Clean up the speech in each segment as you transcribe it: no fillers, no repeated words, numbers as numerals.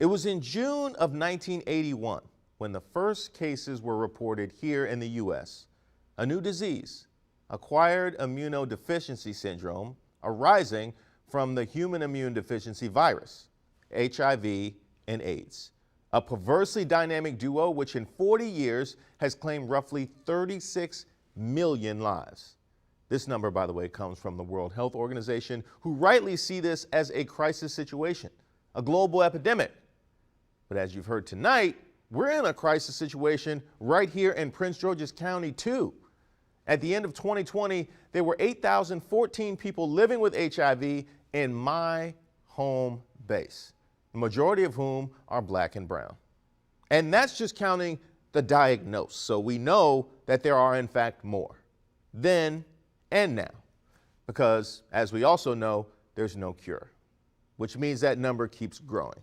It was in June of 1981 when the first cases were reported here in the U.S. A new disease, acquired immunodeficiency syndrome, arising from the human immune deficiency virus, HIV and AIDS. A perversely dynamic duo which in 40 years has claimed roughly 36 million lives. This number, by the way, comes from the World Health Organization, who rightly see this as a crisis situation, a global epidemic. But as you've heard tonight, we're in a crisis situation right here in Prince George's County too. At the end of 2020, there were 8,014 people living with HIV in my home base, the majority of whom are black and brown. And that's just counting the diagnosed, so we know that there are in fact more then and now, because as we also know, there's no cure, which means that number keeps growing.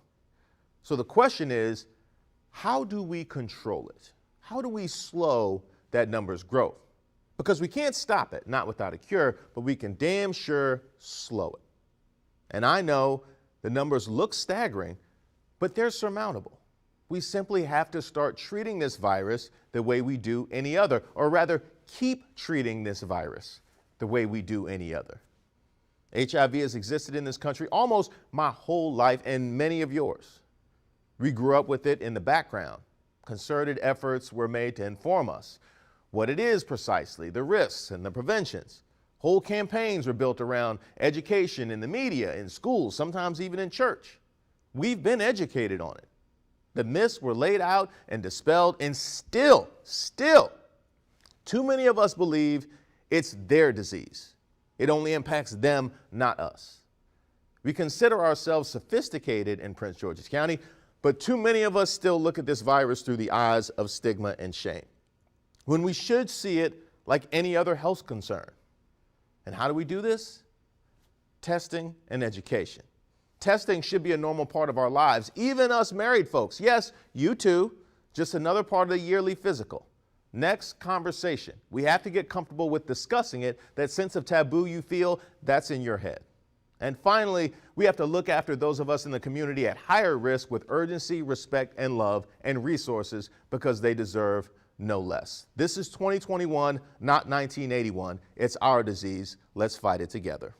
So the question is, how do we control it? How do we slow that number's growth? Because we can't stop it, not without a cure, but we can damn sure slow it. And I know the numbers look staggering, but they're surmountable. We simply have to start treating this virus the way we do any other, or rather keep treating this virus the way we do any other. HIV has existed in this country almost my whole life and many of yours. We grew up with it in the background. Concerted efforts were made to inform us what it is precisely, the risks and the preventions. Whole campaigns were built around education in the media, in schools, sometimes even in church. We've been educated on it. The myths were laid out and dispelled, and still, too many of us believe it's their disease. It only impacts them, not us. We consider ourselves sophisticated in Prince George's County, but too many of us still look at this virus through the eyes of stigma and shame, when we should see it like any other health concern. And how do we do this? Testing and education. Testing should be a normal part of our lives, even us married folks. Yes, you too, just another part of the yearly physical. Next, conversation. We have to get comfortable with discussing it. That sense of taboo you feel, that's in your head. And finally, we have to look after those of us in the community at higher risk with urgency, respect, and love and resources, because they deserve no less. This is 2021, not 1981. It's our disease. Let's fight it together.